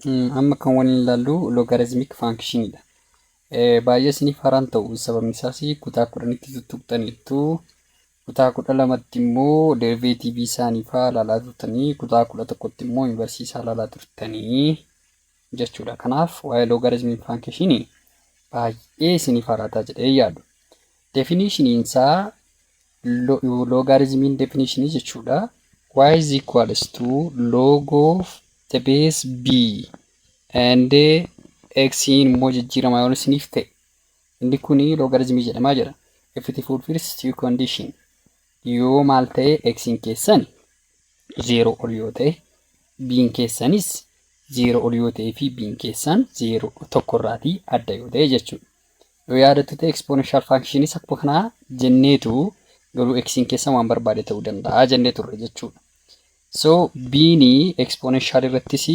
Amma kan waliin ilaallu logaritmic functionidha. Baay'ee isiniif haaraan ta'u sababni isaas kutaa 10tti tuttuqxaniittu kutaa 12tti immoo deriveetiivii isaanii fa'aa ilaalaa turtanii kutaa 11tti immoo yuunivarsiitii ilaalaa turtanii jechuudha. Kanaaf waa'ee logaritmic functionii baay'ee isiniif haaraataa jedhee yaadu. Definitioniin isaa logaritmiin definitionii jechuudha. Y is equals to log of the base b and x immoo jijjiiramaa yoo isiniif ta'e inni kun logaritmii jedhamaa jira. If it fulfills two condition yoo maal ta'e x keessan 0 ol yoo ta'e b keessanis 0 ol yoo ta'e fi b keessan 0 tokkorraatii adda yoo ta'e jechuudha. Yoo yaadattu ta'e exponential functionis akkuma kanaa jenneetu garuu x keessa waan barbaade ta'uu danda'a jennee turre jechuudha. So b'n exponential irrattis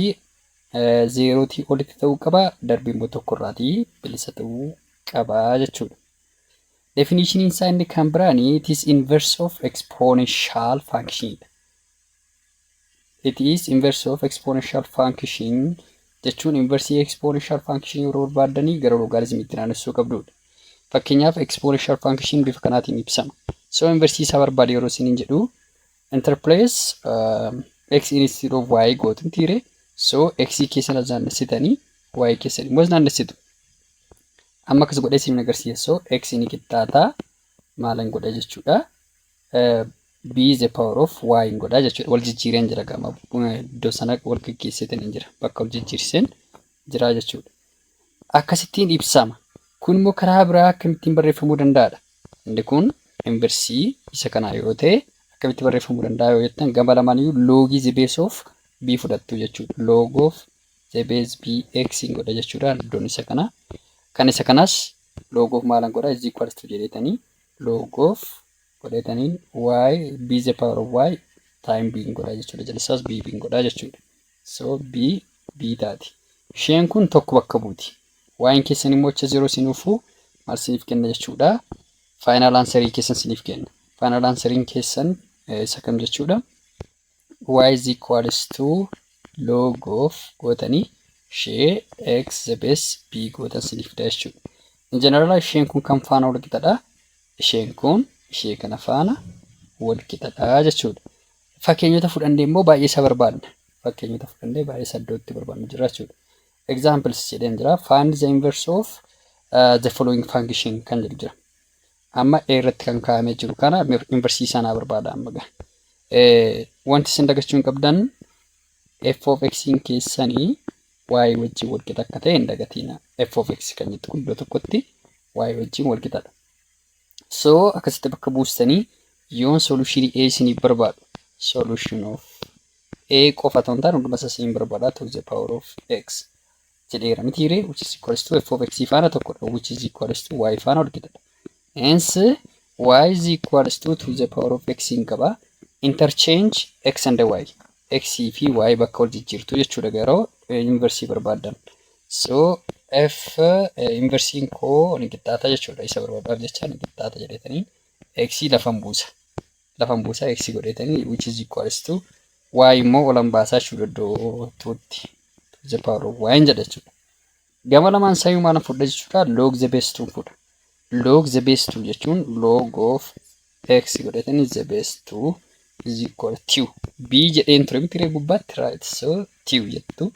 0tii olitti ta'uu qaba, darbii immoo tokkorraatii bilisa ta'uu qaba jechuudha. Definitioniin isaa inni kan biraan it is inverse of exponential function. It is inverse of exponential function jechuun inversii exponential function yeroo barbaadanii gara logaritmiitti naannessuu qabdudha. Fakkeenyaaf exponential function bifa kanaatiin ibsama. So inversii isaa barbaade yeroo isiniin jedhu interplace x instead of y gootu tiire. So x keessan naannessitanii y keessan immoo naannessitu. Amma akkas godhee isin agarsiisa. So x ni qixxaataa maalan godha jechuudha. B is the power of y godha jechuudha. Wal jijjiireen jira gama iddoo sana wal gaggeessitanii jira. Bakka wal jijjiirsen jira jechuudha. Akkasittiin ibsama. Kun immoo karaa biraa akkamittiin barreeffamuu danda'adha. Inni kun inversii isa kanaa yoo ta'e akkamitti barreeffamuu danda'a yoo jettan gama lamaaniyyuu logii the base of b fudhattu jechuudha. Log of the base b x godha jechuudha. Iddoon isa kana. Kan isa kanas log of maalan godha is equals to jedhetanii log of godhetaniin y b the power of y time b godha jechuudha. Jallisaas b godha jechuudha. So b taati. Isheen kun tokko bakka buuti. Y keessan immoo acha 0 sinuufuu maal siniif kenna jechuudha. Final answer keessan siniif kenna. Final answer keessan isa kam jechuudha. Y is equals to log of gootanii ishee x the base b gootan siniif fida jechuudha. In general isheen kun kan faana wal qixadha. Isheen kun ishee kana faana wal qixadha jechuudha. Fakkeenyota fudhannee immoo baay'ee isa barbaadna. Fakkeenyota fudhannee baay'ee isa iddootti barbaadna jira jechuudha. Examples jedheen jira. Find the inverse of the following function kan jedhu jira. Amma irratti kan kaa'amee jiru kana inversii sanaa barbaada amma gaa. Wanti isin dagachuu hin qabdan f of x keessanii y wajjin wal qixa akka ta'e hin dagatiina. F of x kan jettu kun iddoo tokkotti y wajjin wal qixadha. So akkasitti bakka buustanii yoon solution a isinii barbaadu solution of a qofa ta'uu hin taane hunduma isaa isin barbaada to the power of x jedheera mitiire which is equals to f of x faana tokkodha which is equals to y faana wal qixadha. Hence y is equals to the power of x hin qaba. Interchange x and y. X fi y bakka wal jijjiirtu jechuudha garuu inversii barbaadan. So f inversiin koo ni qixxaata jechuudha. Isa barbaadaaf jecha ni qixxaata jedhetanii x lafan buusa. Lafan buusa x godhetanii which is equals to y immoo olan baasaa jechuudha iddoo tuutti. The power of y jedha jechuudha. Gama lamaan saayuu maal fudha jechuudha. Log the base 2 fudha. Log the base 2 jechuun log of x godhetanii the base 2 is equal to b jedheen ture miti gubbaatti right. So 2 jettu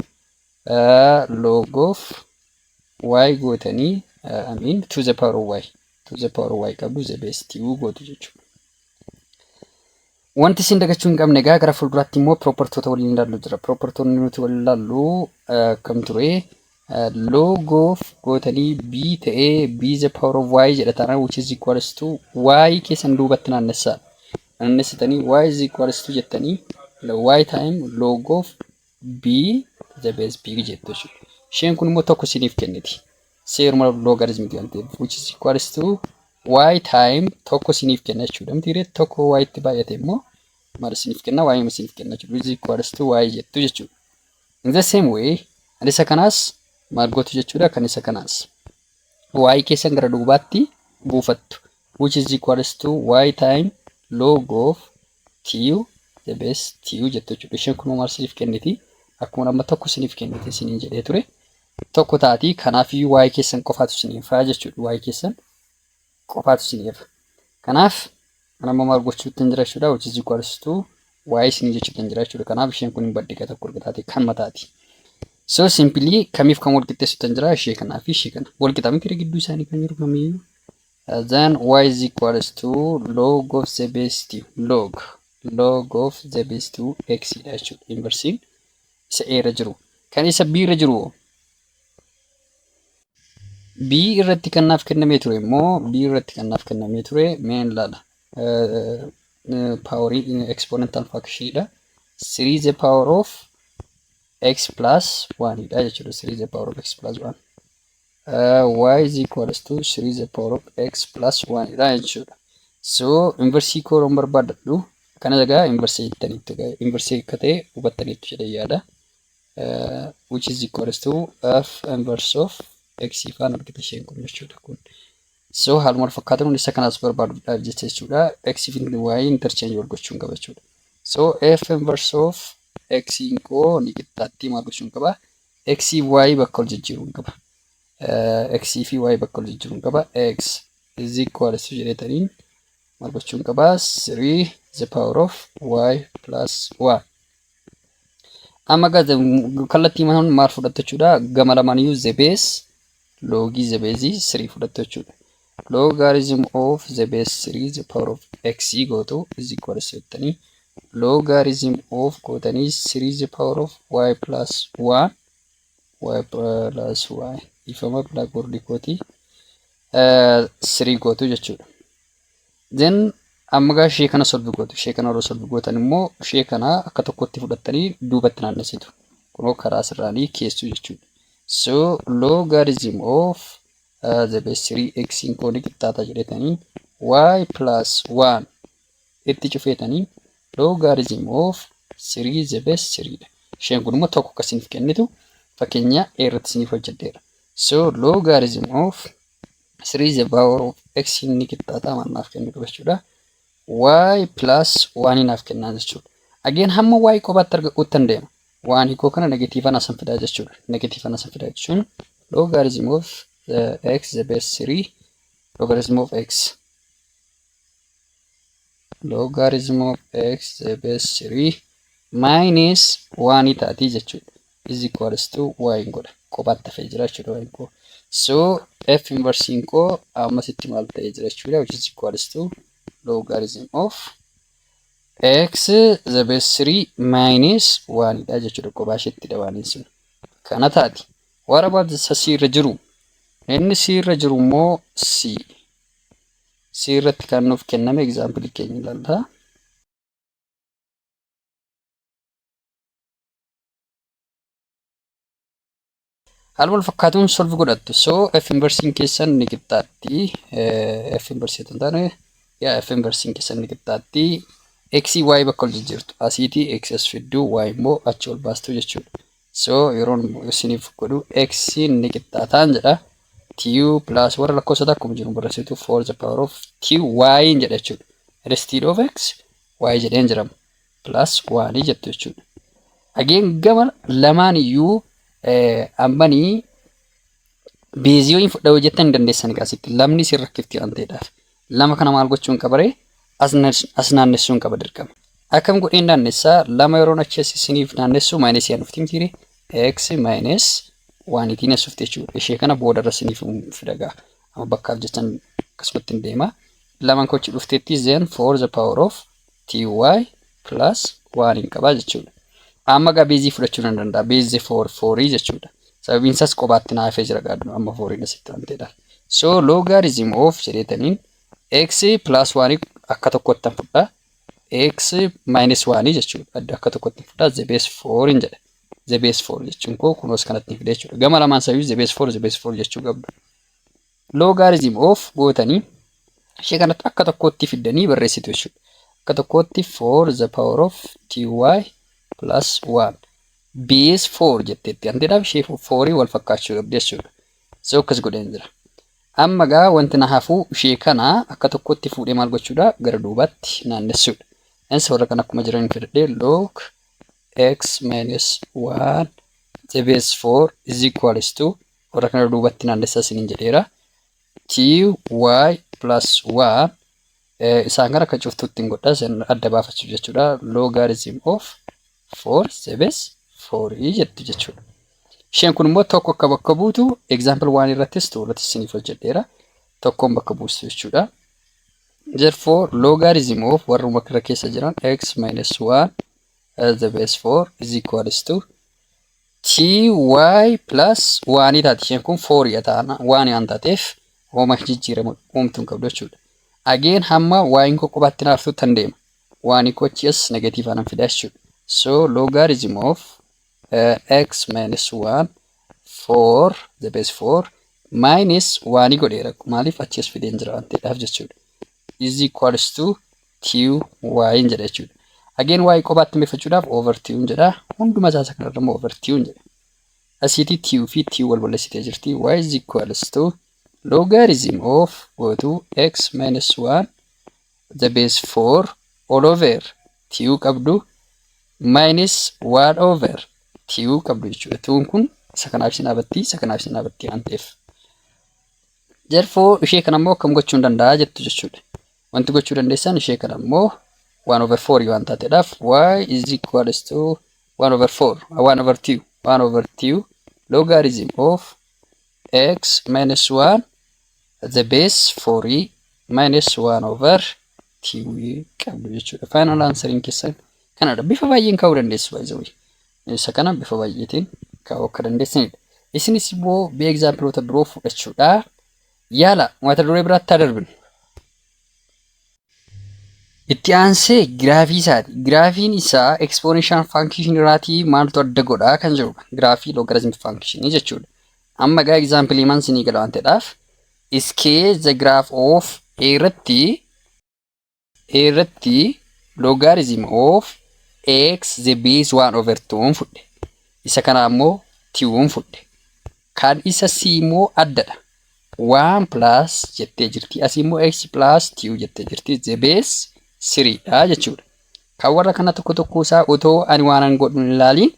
log of y gootanii I mean to the power of y. To the power of y qabdu the base 2 gootu jechuudha. Wanti isin dagachuu hin qabne egaa gara fuulduraatti immoo propertoota waliin ilaallu jira. Propertoonni nuti waliin ilaallu kam ture log of gootanii b ta'ee b the power of y jedhatana which is equals to y keessan duubatti naannessaa. Naannessitanii y is equals to jettanii y time log of b the base b jettu jechuudha. Isheen kun immoo tokko isiniif kenniti. Seeruma logaritmii kan ta'e which is equals to y time tokko isiniif kenna jechuudha. Mitiiree tokko y itti baay'ate immoo maal isiniif kenna y isiniif kenna jechuudha. Which is equals to y jettu jechuudha. In the same way ani isa kanaas maal gootu jechuudha kan isa kanaas y keessan gara duubaatti buufattu which is equals to y time log of t the base t jettu jechuudha. Isheen kun maal isiniif kenniti akkuma amma tokko isiniif kennite isiniin jedhee ture. Tokko taati kanaaf y keessan qofaatu isiniif jechuudha. Y keessan qofaatu isiniif. Kanaaf amma maal gochuutti hin jira jechuudha. Which is equals to y isin jechuutti hin jira jechuudha. Kanaaf isheen kun hin baddiqa tokko walqixaate kan mataati. So simply kamiif kan walqixxeessuutti hin jira ishee kanaa fi ishee kana. Walqixa miti gidduu isaanii kan jiru kamiyyuu. Then y is equals to log of the base 2 log of the base 2 x dha jechuudha. Inversiin isa a irra jiru. Kan isa b irra jiru b irratti kan naaf kennamee ture immoo b irratti kan naaf kennamee ture meen laala. Power exponential function dha. 3 the power of x plus 1 dha jechuudha. 3 the power of x plus 1. Y is equals to 3 the power of x plus 1 dha jechuudha. So inversii koo barbaadadhu kana daga inversii ittaniitu inversii akka ta'e hubattaniitu jedhee yaada. Which is equals to f inverse of x ifaan argite isheen kun jechuudha kun. So haaluma wal fakkaatan isa kanas barbaaduudhaaf jechuudha. X fi y interchange wal gochuun qaba jechuudha. So f inverse of x koo ni qixxaatti maal gochuun qaba? X y bakka wal jijjiiruun qaba. X fi y bakka wal jijjiiruun qaba. X is equals to jedhetaniin maal gochuun qaba? 3 the power of y plus 1. Amma kallattii maal maal fudhatta jechuudha? Gama lamaan iyyuu the base logii the base 3 fudhatta jechuudha. Logarithm of the base 3 the power of x gootu is equals to jettanii logarithm of gootanii 3 the power of y plus 1 y plus y ifama blackboard kooti 3 gootu jechuudha. Then amma gaa ishee kana solve gootu. Ishee kana yeroo solve gootan immoo ishee kana akka tokkotti fudhattanii duubatti naannessitu. Kunoo karaa sirraanii keessu jechuudha. So logarithm of the base 3 x koo ni qixxaata jedhetanii y plus 1 itti cufeetanii logarithm of 3 the base 3 dha. Isheen kun immoo tokko akkasiniif kennitu fakkeenya a irratti isiniif hojjedheera. So logarithm of 3 the power of x ni qixxaata maal kennitu jechuudha. Y plus 1 naaf kennaa jechuudha. Again hamma y qofaatti argachuutti deema. Waan hiikoo kana negatiiva asan fidaa jechuudha. Negatiiva asan fidaa jechuun logarithm of x the base 3 logarithm of x the base 3 minus 1 taati jechuudha. Is equals to y godha. Qofaatti hafee jira jechuudha y koo. So f inverse koo ammasitti maal ta'ee jira jechuudha. Which is equals to logarithm of x the base 3 minus 1 dha jechuudha. Qophaa isheetti dhawaaniin sun kana taati. What about the c irra jiru? Inni c irra jiru immoo c irratti kan nuuf kenname example keenya ilaalla. Haaluma wal fakkaatuun solve godhattu. So f inverse keessan ni qixxaatti. F inverse tan taane f inverse keessan ni qixxaatti. X y bakka wal jijjiirtu. Asiiti x as fidduu y immoo achi ol baastu jechuudha. So yeroon isiniif godhu x ni qixxaataan jedha. Tu plus warra lakkoofsota akkuma jiru barreessitu for the power of tu y jedha jechuudha. Instead of x y jedheen jirama. Plus 1 jettu jechuudha. Again gama lamaan iyyuu ammanii beezii yoo fudhatu jettan dandeessan gaasitti lamni si rakkifti waan ta'eedhaaf lama kana maal gochuun qabaree as naannessuun qaba dirqama. Akkam godheen naannessaa lama yeroo achi isiniif naannessu minus yaan ufti mitiire x minus 1 itiin as ufti jechuudha. Ishee kana boodarra isiniif fidagaa amma bakkaaf jechan akkasumatti hin deema. Lamaan kochi dhufteetti then for the power of ty plus 1 hin qabaa jechuudha. Amma gaa beezii fudhachuu nan danda'a. Beezii 4 jechuudha. Sababiin isaas qobaatti na hafee jira gaadhu amma 4 asitti waan ta'eedhaaf. So logarithm of jedhetaniin x plus 1 akka tokkotti fudhaa. X minus 1 jechuudha. Adda akka tokkotti fudhaa. The base 4 hin jedha. The base 4 jechuun koo kunuus kanatti fidee jechuudha. Gama lamaan sayyuu the base 4 jechuu qabdu. Logarithm of gootanii ishee kanatti akka tokkotti fiddanii barreessitu jechuudha. Akka tokkotti for the power of ty plus 1 base 4 jetteetti anteedhaaf ishee 4 wal fakkaachuu qabdi jechuudha. So akkas godheen jira. Amma gaa wanti na hafuu ishee kana akka tokkotti fuudhee maal gochuudha gara duubaatti naannessuudha. Innis warra kan akkuma jiran fidadhee log x minus 1 the base 4 is equals to warra kana duubatti naannessaa isiniin jedheera ty plus 1 isaan kana akka cuftutti hin godha isin adda baafachuuf jechuudha. Logarithm of 4 the base 4 jettu jechuudha. Isheen kun immoo tokko akka bakka buutu example 1 irrattis tuulatti isiniif hojjedheera. Tokkoon bakka buustu jechuudha. Therefore logarithm of warruma kana keessa jiran x minus 1 the base 4 is equals to ty plus 1 taati. Isheen kun 4 taana 1 waan taateef hooma jijjiiramu uumtuun qabdu jechuudha. Again hamma y ko qubatti naaftu tan deema. 1 kochis negative anan fida jechuudha. So logarithm of x minus 1 4 the base 4 minus 1 godheera maaliif achis fideen jira waan ta'eef jechuudha. Is equals to ty in jedha jechuudha. Again y qobaatti meeffachuudhaaf over ty jedha. Hunduma isaa kana irraa over ty jedha. Asitti ty fi ty wal balleessitee jirti. Y is equals to logarithm of go to x minus 1 the base 4 all over ty qabdu minus 1 over ty qabdu jechuudha. Tuun kun isa kanaaf isin dhaabatti waan ta'eef. Therefore ishee kana immoo akkam gochuu danda'a jettu jechuudha. Wanti gochuu dandeessan ishee kana immoo 1 over 4 waan taateedhaaf y is equals to 1 over 4 1 over 2 logarithm of x minus 1 the base 4 minus 1 over ty qabdu jechuudha. Final answering keessan kanadha. Bifa baay'een kaa'uu dandeessu by the way. Isa kana bifa baay'eetiin kaa'uu akka dandeessanidha. Isinis immoo bee exampleota biroo fudhachuudha. Yaala mata duree biraatti darbina. Itti aansee giraafii isaati. Giraafiin isaa exponential function irraatii maaltu adda godhaa kan jirudha. Giraafii logarithmic function jechuudha. Amma gaa example himan sinii gala waan ta'eedhaaf sketch the graph of irratti logarithm of x the base 1 over 2 fudhe. Isa kana ammoo ty fudhe. Kan isa c immoo addadha. 1 plus jettee jirti. Asii immoo x plus ty jettee jirti. The base 3 dha jechuudha. Kan warra kana tokko tokko isaa otoo ani waanan godhu hin ilaaliin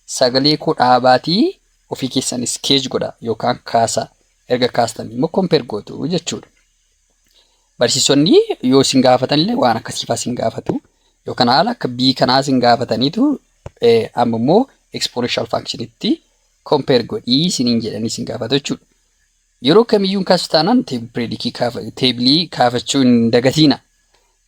sagalee koo dhaabaatii ofii keessan sketch godha yookaan kaasa. Erga kaastan immoo compare gootu jechuudha. Barsiisonni yoo isin gaafatan illee waan akkasii fa'aa isin gaafatu. Yookaan haala akka b kanaa isin gaafataniitu amma immoo exponential function itti compare godhii isiniin jedhanii isin gaafatu jechuudha. Yeroo kamiyyuu kaasuu taanaan teebilii kaafachuu hin dagatiina.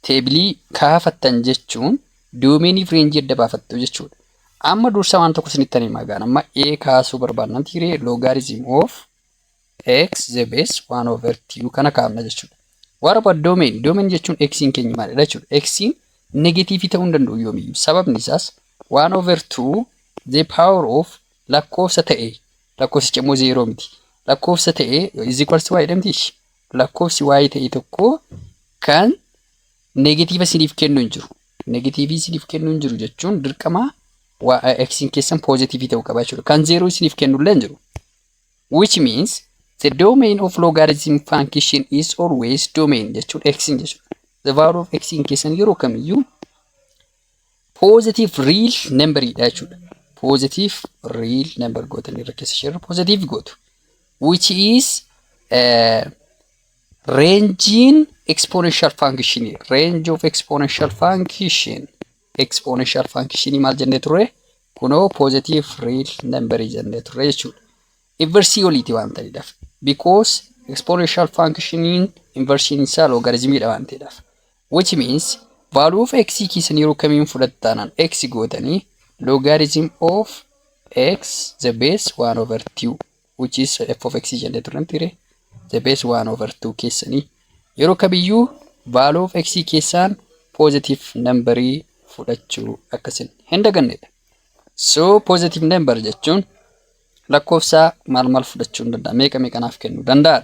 Teebilii kaafattan jechuun doomeenii fi reenjii adda baafattu jechuudha. Amma dursa waan tokko isinitti himaa gaan amma a kaasuu barbaadnan tiree logarithm of x the base 1 over 2 kana kaafna jechuudha. Warra doomeen jechuun x'n keenya maalidha jechuudha. X'n negatiivii ta'uu hin danda'u yoomiyyuu. Sababni isaas 1 over 2 the power of lakkoofsa ta'e lakkoofsicha immoo 0 miti. Lakkoofsa ta'e is equals to y jedhamti. Lakkoofsi y ta'e tokko kan negatiiva isiniif kennu hin jiru. Negatiivii isiniif kennu hin jiru jechuun dirqama x'n keessan positivii ta'uu qaba jechuudha. Kan 0 isiniif kennu illee hin jiru. Which means the domain of logarithm function is always domain jechuudha x'n jechuudha. The value of x'n keessan yeroo kamiyyuu positive real number dha jechuudha. Positive real number gootanii irra keessa jirru positive gootu. Which is range exponential function. Range of exponential function. Exponential function maal jennee turre? Kunoo positive real number jennee turre jechuudha. Inversiolity waan ta'eedhaaf. Because exponential function inversion isaa logarithmidha waan ta'eedhaaf. Which means value of x keessan yeroo kamiin fudhattanaan x gootanii logarithm of x the base 1 over 2 which is f of x jennee turre ture the base 1 over 2 keessanii yeroo kamiyyuu value of x keessan positive number fudhachuu akkasin hin dagannedha. So positive number jechuun lakkoofsa maal fudhachuu danda'a meeqa naaf kennuu danda'a.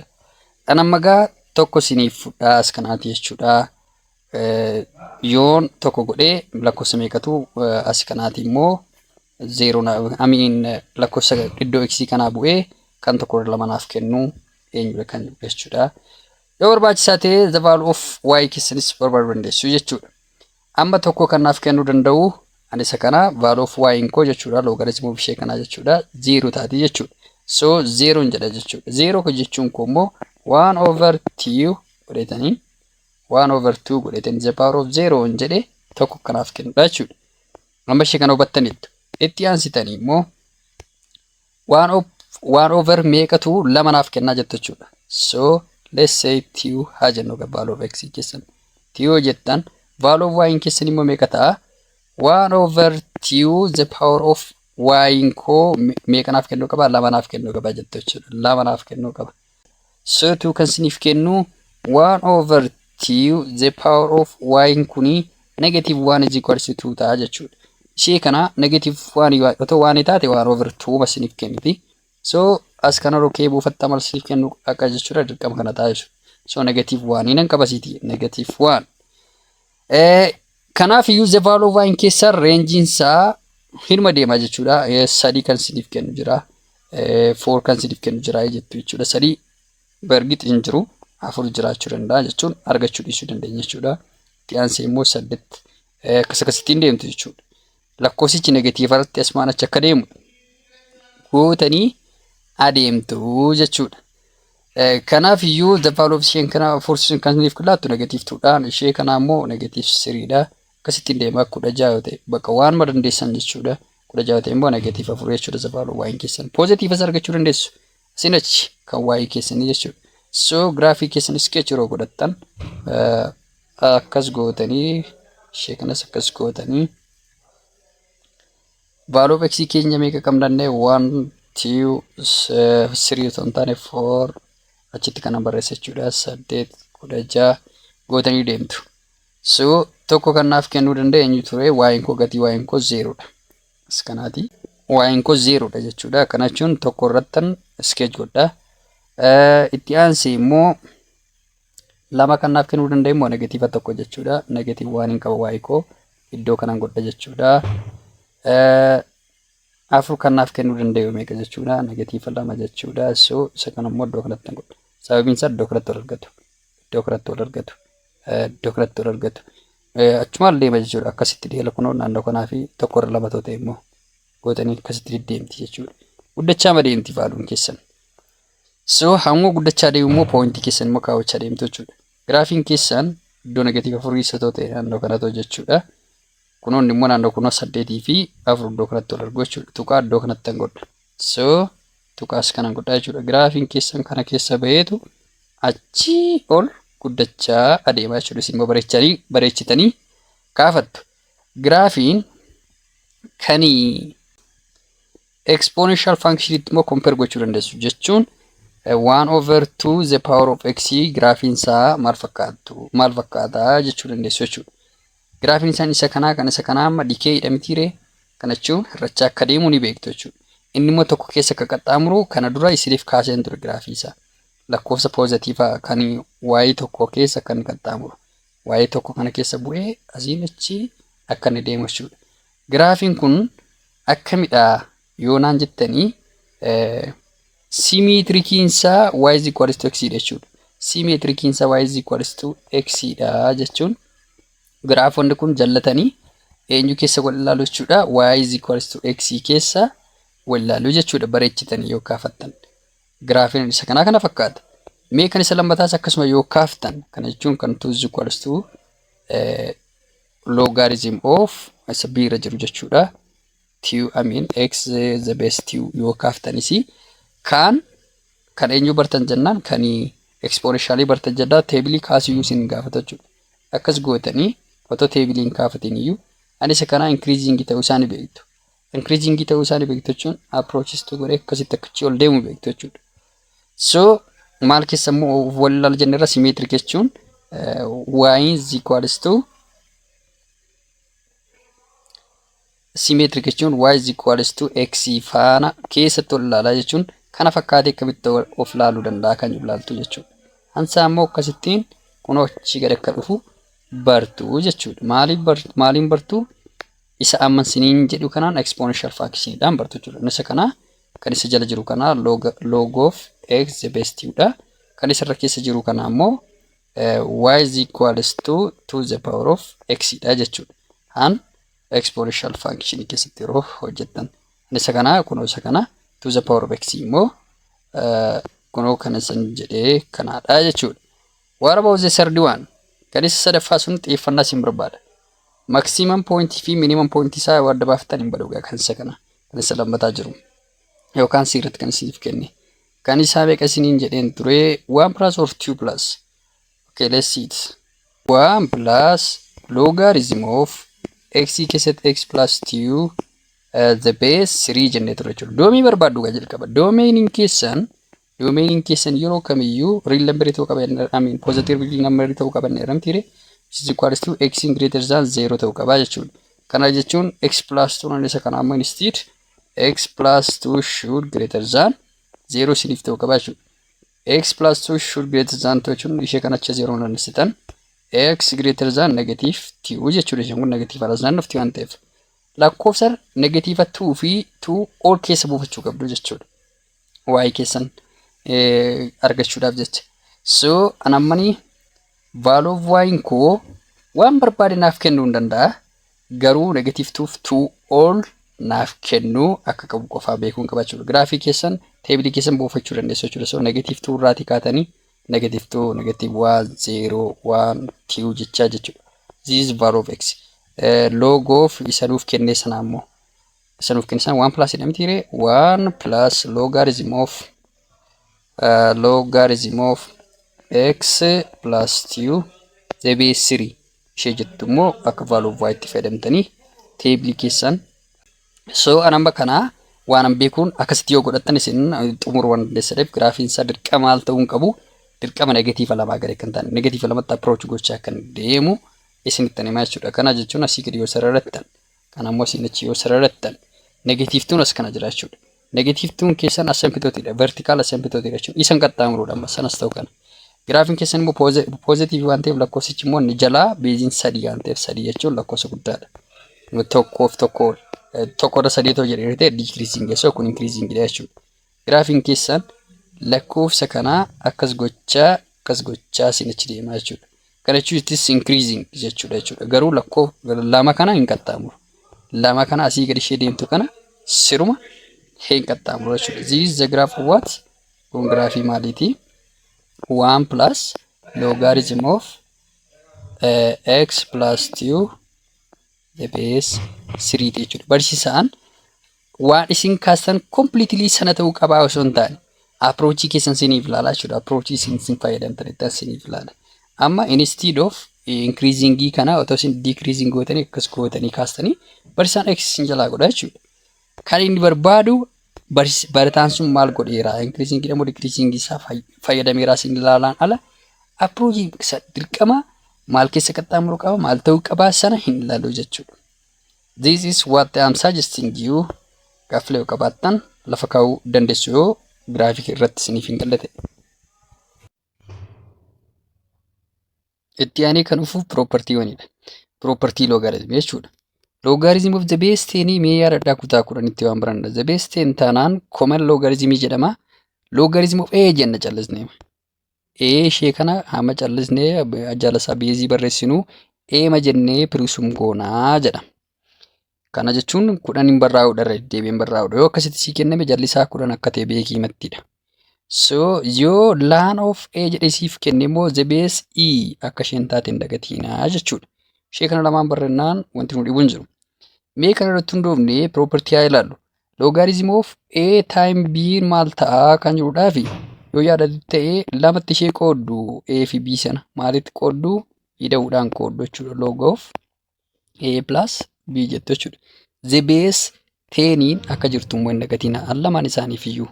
Ana magaa tokko siniif fudhaas kanaati jechuudha. Yoon tokko godhee lakkoofsa meeqatu as kanaati immoo 0 lakkoofsa iddoo x kanaa bu'ee kan tokko lama naaf kennu eenyudha kan jechuudha. Yoo barbaachisaa ta'e the value of y keessanis barbaaduu dandeessu jechuudha. Amma tokko kan naaf kennuu danda'u Ani isa kana value of y koo jechuudha logarithm of ishee kanaa jechuudha 0 taati jechuudha. So 0 jedha jechuudha. 0 jechuun immoo 1 over 2 godhetanii 1 over 2 godhetanii the power of 0 jedhe tokko kanaaf kennudha jechuudha. Amma ishee kana hubattaniittu. Itti aansitanii immoo 1 over meeqatu lama naaf kennaa jettu jechuudha. So let's say 2 haa jennu value of x keessan. 2 jettan value of y keessan immoo meeqa ta'a? 1 over 2 the power of y koo meeqa naaf kennuu qaba? Lama naaf kennuu qaba jettu jechuudha. Lama naaf kennuu qaba. So 2 kan siniif kennu 1 over 2 the power of y kuni negative 1 is equals to 2 ta'a jechuudha. Ishee kana negative 1 otoo waan taate 1 over 2 masiniif kenniti. So as kana rokee buufatta mal siniif kennu akka jechuudha dirqama kana ta'a jechuudha. So negative 1 nan qabasiiti negative 1. Kanaaf iyyuu the value of y keessa range isaa hirma deema jechuudha. 3 kan siniif kennu jira. 4 kan siniif kennu jira jechuudha. 3 bargit hin jiru. 4 jiraachuu danda'a jechuun argachuu dhiisuu dandeenya jechuudha. Itti aansee immoo 8 akkasittiin deemtu jechuudha. Lakkoofsichi negatiiva irratti asmaan achi akka deemu gootanii adeemtu jechuudha. Kanaaf iyyuu the value of isheen kana force kan siniif laattu negative 2dhaan ishee kana immoo negative 3dha. Akkasittiin deema 16 yoo ta'e bakka waan ma dandeessan jechuudha. 16 yoo ta'e immoo negative 4 jechuudha the value of y keessan. Positive as argachuu dandeessu. Asin achi kan y keessanii jechuudha. So graafii keessan sketch yeroo godhattan akkas gootanii ishee kanas akkas gootanii value of x keenya meeqa qabnanne 1 2 3 osoo hin taane 4 achitti kana barreessa jechuudha 8 16 gootanii deemtu. So tokko kanaaf kennuu dandeenyu ture y koo gatii y koo 0dha. As kanaati y koo 0dha jechuudha. Kana jechuun tokko irrattan sketch godha. Itti aansee immoo lama kanaaf kennuu dandeenyu immoo negative tokko jechuudha. Negative 1 qaba y koo iddoo kanaan godha jechuudha. Afur kanaaf kennuu dandeenyu meeqa jechuudha? Negative 2 jechuudha. So isa kana immoo iddoo kanatti godha. Sababiin isaa iddoo kanatti wal argatu. Iddoo kanatti wal argatu. Iddoo kanatti wal argatu. Achuma deema jechuudha. Akkasitti deela kunoo naannoo kanaa fi tokko irra lama ta'e immoo gootanii akkasitti deemti jechuudha. Guddachaa deemti vaaluun keessan. So hamma guddachaa deemu immoo poointii keessan immoo kaawwachaa deemtu jechuudha. Graafiin keessan iddoo negative 4 isa ta'e naannoo kanatti jechuudha. Kunoon immoo naannoo kunoo 8 fi 4 iddoo kanatti wal argu jechuudha. Tuqaa iddoo kanatti godha. So tuqaas kanan godha jechuudha. Graafiin keessan kana keessa baheetu achi ol guddachaa adeemaa jechuudha. Isin immoo bareechitanii kaafattu. Graafiin kanii exponential function immoo compare gochuu dandeessu jechuun 1 over 2 the power of x graafiin isaa maal fakkaata jechuu dandeessu jechuudha. Graafiin isaan isa kanaa kan isa kanaa amma dikee hidhamitiire kana jechuun hirrachaa akka deemu ni beektu jechuudha. Inni immoo tokko keessa akka qaxxaamuru kana dura isiniif kaaseen ture graafii isaa. Lakkoofsa poozitiivaa kan y tokko keessa kan qaxxaamuru. Y tokko kana keessa bu'ee asiin achi akka inni deemu jechuudha. Graafiin kun akkamidha yoo naan jettanii symmetrikiin isaa y is equals to x jechuudha. Symmetrikiin isaa y is equals to x dha jechuun graafonni kun jallatanii eenyu keessa wal ilaalu jechuudha. Y is equals to x keessa wal ilaalu jechuudha bareechitanii yoo kaafattan. Graafiin isa kana fakkaata. Mee kan isa lammataas akkasuma yoo kaaftan kana jechuun kan 2 is equals to logarithm of isa biira jiru jechuudha. X the base 2 yoo kaaftanisi kan eenyu bartan jennaan kan exponentially bartan jedha teebilii kaasuu isin gaafata jechuudha. Akkas gootanii otoo teebiliin kaafatin iyyuu ani isa kana increasing ta'uu isaanii beektu. Increasing ta'uu isaanii beektu jechuun approaches to godhee akkasitti akkachi ol deemu beektu jechuudha. So maal keessa immoo wal ilaala jennerra symmetric jechuun y is equals to symmetric jechuun y is equals to x faana keessatti ol ilaalaa jechuun kana fakkaatee akkamitti of ilaaluu danda'a kan ilaaltu jechuudha. Hansaa immoo akkasittiin kunoo achi gad akka dhufu bartuu jechuudha. Maaliin bartuu? Isa amman siniin jedhu kanaan exponential functionidhaan bartuu jechuudha. Isa kana kan isa jala jiru kana log of x the base 2dha. Kan isa irra keessa jiru kana ammoo y is equals to the power of x dha jechuudha. exponential function keessatti yeroo hojjettan. Isa kana kunoo isa kana to the power of x immoo kunoo kana san jedhee kanaadha jechuudha. What about the third one? Kan isa sadaffaa sun xiyyeeffannaa sin barbaada. Maximum point fi minimum point isaa wadda baaftan hin badhugaa kan isa kana. Kan isa lammataa jiru. Yookaan sirriitti kan isiniif kenne. Kan isaa beeqa isiniin jedheen ture 1 plus or 2 plus. Okay, let's see it. 1 plus logarithm of x keessatti x plus 2 the base 3 jennee ture jechuudha. Doomii barbaaddu gaa jalqaba. Doomeen keessan yeroo kamiyyuu real number ta'uu qaba. I mean positive real number ta'uu qaba jedhamtiire. Is equals to x greater than 0 ta'uu qaba jechuudha. Kana jechuun x plus 2 nan isa kana amma instead x plus 2 should greater than 0 siniif ta'uu qaba jechuudha. X plus 2 should greater than 2 jechuun ishee kana acha 0 nan isitan x greater than negative 2 jechuudha. Isheen kun negative alas naannofti waan ta'eef lakkoofsa negative 2 fi 2 all keessa buufachuu qabdu jechuudha. Y keessan argachuudhaaf jecha. So anammanii value of y koo waan barbaade naaf kennuu hin danda'a. Garuu negative 2 fi 2 all naaf kennuu akka qabu qofaa beekuun qabachuudha. Giraafii keessan teebilii keessan buufachuu dandeessu jechuudha. So negative 2 irraatii kaatanii negative 2, negative 1, 0, 1, 2 jechaa jechuudha. This is value of x. Log of isa nuuf kennee sana ammoo. Isa nuuf kennee sana 1 plus jedhamtiire 1 plus logarithm of x plus 2 the base 3 ishee jettu immoo akka value of y itti fayyadamtanii teebilii keessan. So anamba kana waan an beekuun akkasitti yoo godhattan isin xumuruu waan dandeessaniif giraafiin isaa dirqama maal ta'uu qabu. Dirqama negatiiva lamaa gadi kan ta'an negatiiva lamatti approach gochaa kan deemu isinitti himaa jechuudha. Kana jechuun asii gadi yoo sararattan kan ammoo isin achi yoo sararattan negatiivtuun as kana jira jechuudha. Negatiivtuun keessan asymptootidha. Vertical asymptootidha jechuudha. Isan qaxxaamuruudha amma sanas ta'u kana. Giraafiin keessan immoo positive waan ta'eef lakkoofsichi immoo inni jalaa beeziin 3 waan ta'eef 3 jechuun lakkoofsa guddaadha. Tokkorra 3 ta'u jedhee ta'e decreasing jechuudha kun increasing jechuudha. Giraafiin keessan lakkoofsa kana akkas gochaa isin achi deemaa jechuudha. Kana jechuun it is increasing jechuudha. Garuu lama kana hin qaxxaamuru. Lama kana asii gadi ishee deemtu kana siruma hin qaxxaamuru jechuudha. This is the graph of what? Kun giraafii maaliiti? 1 plus logarithm of x plus 2 the base 3 jechuudha. Barsiisaan waan isin kaastan completely sana ta'uu qabaa osoo hin taane approachii keessan siniif ilaala jechuudha. Approachii isin fayyadamtan itti siniif ilaala. Amma instead of increasing kana otoo isin decreasing gootanii akkas gootanii kaastanii barsiisaan x isin jalaa godha jechuudha. Kan inni barbaadu barataan sun maal godheera increasing moo decreasing isaa fayyadameera isin ilaalaan ala approachii dirqama maal keessa qaxxaamuruu qaba maal ta'uu qaba sana hin ilaalu jechuudha. This is what I am suggesting you. Gaaffii yoo qabaattan lafa kaa'uu dandeessu yoo giraafik irratti isiniif hin galle ta'e. Itti aanee kan dhufu propertiiwwanidha. Propertii logaritmii jechuudha. Logarithm of the base 10 mee yaadadhaa kutaa 10tti waan baranna. The base 10 taanaan common logarithmii jedhama. Logarithm of a jenna callisnee. A ishee kana hamma callisnee jalasaa beezii barreessinu a jennee pirisum goonaa jedha. Kana jechuun 10 hin barraa'udha irra deebiin barraa'udha. Yoo akkasitti sii kenname jallisaa 10 akka ta'e beekii mattidha. So yoo laan of a jedhee siif kenne immoo the base e akka isheen taate hin dagatiinaa jechuudha. Ishee kana lamaan barreennaan wanti nu dhibu hin jiru. Mee kana irratti hundoofnee propertii haa ilaallu. Logarithm of a time b maal ta'a kan jedhudhaafi yoo yaadatu ta'e lamatti ishee qooddu a fi b sana maalitti qooddu hidhamuudhaan qooddu jechuudha. Log of a plus b jettu jechuudha. The base 10 akka jirtu immoo hin dagatiinaa lamaan isaaniif iyyuu.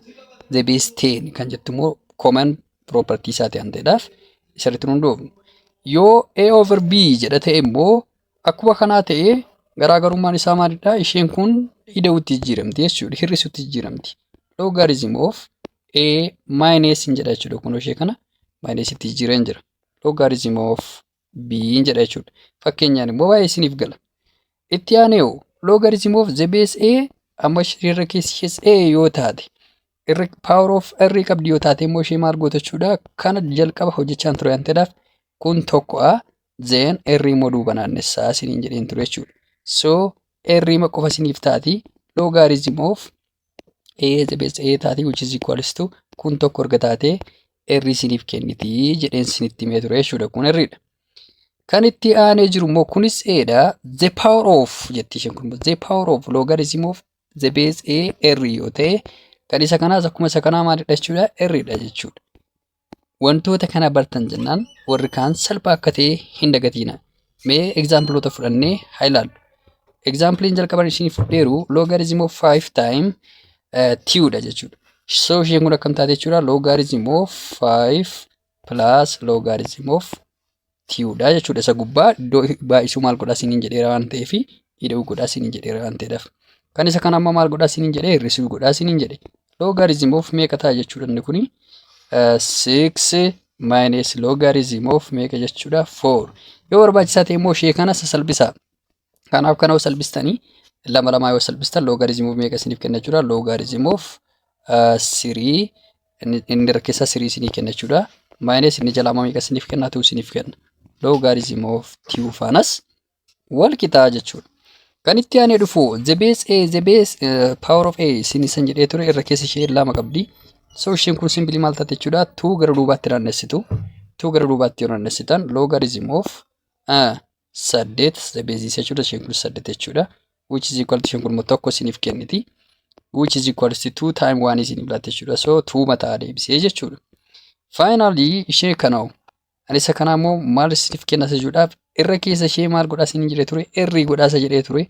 The base 10 kan jettu immoo common property isaa ta'an ta'eedhaaf isarratti hundoofnu. Yoo a over b jedha ta'e immoo akkuma kanaa ta'e garaagarummaan isaa maalidha? Isheen kun hidhawutti jijjiiramti jechuudha. Hir'isutti jijjiiramti. Logarithm of a minus hin jedha jechuudha. Kun ishee kana minus itti jijjiiran jira. Logarithm of b hin jedha jechuudha. Fakkeenyaan immoo baay'ee isiniif gala. Itti aanee logarithm of the base a amma irra keessis a yoo taate irra power of r qabdi yoo taate immoo ishee maal goota jechuudha. Kana jalqaba hojjechaan ture waan ta'eedhaaf kun tokko'a then r immoo duuba naannessaa isiniin jedheen ture jechuudha. So r ma qofa isiniif taati logarithm of a the base a taati which is equals to kun tokko erga taate r isiniif kenniti jedheen isinitti himee ture jechuudha. Kun r dha. Kan itti aanee jiru immoo kunis a dha. The power of jetti isheen kun the power of logarithm of the base a r yoo ta'e kan isa kanaas akkuma isa kanaa maalidha jechuudha r dha jechuudha. Wantoota kana bartan jennaan warri kaan salphaa akka ta'e hin dagatiina. Mee exampleota fudhannee haa ilaallu. Example jalqaban isin fudheeru logarithm of 5 time t dha jechuudha. So isheen kun akkam taate jechuudha logarithm of 5 plus logarithm of t dha jechuudha. Isa gubbaa iddoo baay'isuu maal godhaa isiniin jedheera waan ta'eef hidhuu godhaa isiniin jedheera waan ta'eedhaaf. Kan isa kana amma maal godhaa isiniin jedhee hir'isuu godhaa isiniin jedhe. Logarithm of meeqa ta'a jechuudha inni kuni 6 minus logarithm of meeqa jechuudha 4. Yoo barbaachisaa ta'e immoo ishee kana sasalbisaa. Kanaaf kana yoo salbistanii lama yoo salbistan logarithm of meeqa isiniif kenna jechuudha logarithm of 3 inni rakkeessa 3 isinii kenna jechuudha minus inni jalaa meeqa isiniif kenna 2 isiniif kenna logarithm of t faanas wal qixaa jechuudha. Kan itti aanee dhufu the base power of a isin isan jedhee ture irra keessa ishee lama qabdi. So isheen kun simply maal taate jechuudha 2 gara duubaatti naannessitu 2 gara duubaatti yoo naannessitan logarithm of 8 the base jechuudha isheen kun 8 jechuudha which is equal to isheen kun tokko isiniif kenniti which is equal to 2 times 1 isiniif laata jechuudha. So 2 mataa deebisee jechuudha. Finally ishee kanaa anisa kana immoo maal isiniif kenna jechuudhaaf irra keessa ishee maal godhaa isiniin jedhee ture r godhaasa jedhee ture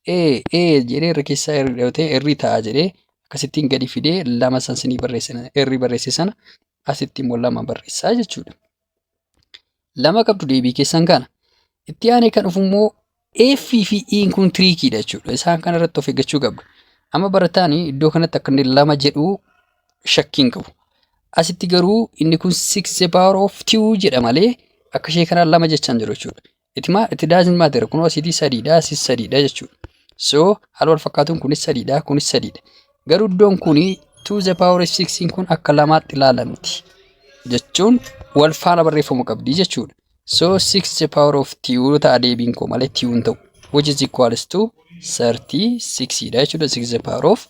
jedhee irra keessa r ta'e r ta'a jedhee akkasittiin gadi fidee lama san isinii barreessan r barreesse sana asitti immoo lama barreessaa jechuudha. Lama qabdu deebii keessan kana. Itti aanee kan dhufu immoo f fi e kun triikiidha jechuudha. Isaan kana irratti of eeggachuu qabdu. Amma barataan iddoo kanatti akka inni lama jedhu shakkiin qabu. Asitti garuu inni kun 6 the power of 2 jedha malee akka ishee kanaan lama jechaan jiru jechuudha. Itti daazin maateera kunoo asitti sadiidha asis sadiidha jechuudha. So haala wal fakkaatuun kunis sadiidha kunis sadiidha. Garuu iddoon kuni 2 the power of 6 kun akka lamaatti ilaalamti jechuun wal faana barreeffamuu qabdi jechuudha. So 6 the power of 2 ta'a deebiin koo malee 2 ta'u which is equals to 36 dha jechuudha. 6 the power of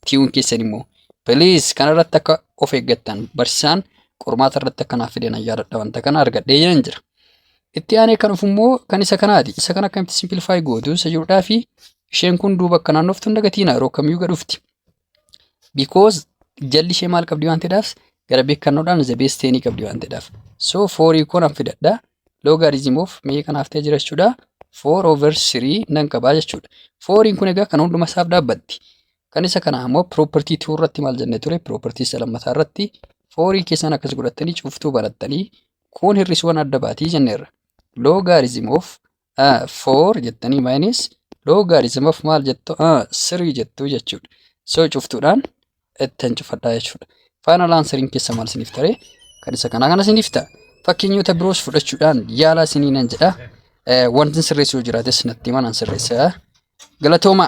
2 keessan immoo please kanarratti akka of eeggattan barsiisaan qormaata irratti akka naaf fideen ayyaadadha wanta kana argadhee jiran jira. Itti aanee kan dhufu immoo kan isa kanaati. Isa kana akkamitti simplify gootu isa jedhuudhaa fi isheen kun duuba akka naannoftu hin dagatiina yeroo kamiyyuu gadhufti. Because jalli ishee maal qabdi waan ta'eedhaaf gara beekannoodhaan the base 10 qabdi waan ta'eedhaaf. So 4 kun an fidadha. Logarithm of meeqa kanaaf ta'e jira jechuudha 4 over 3 nan qabaa jechuudha. 4 kun egaa kan hunduma isaaf dhaabbatti. Kan isa kana immoo property 2 irratti maal jennee ture property isa lammataa irratti 4 keessan akkas godhattanii cuftuu barattanii kun hir'isuun adda baatii jenneerra. Logarithm of 4 jettanii minus logarithm of maal jettu 3 jettu jechuudha. So cuftuudhaan ittiin cufadhaa jechuudha. Final answering keessa maal isiniif ta'e kan isa kanaa kana isiniif ta'a. Fakkeenyota biroos fudhachuudhaan yaala isiniin nan jedha. Wanti sirreessuu jiraates natti himaa nan sirreessa. Galatooma.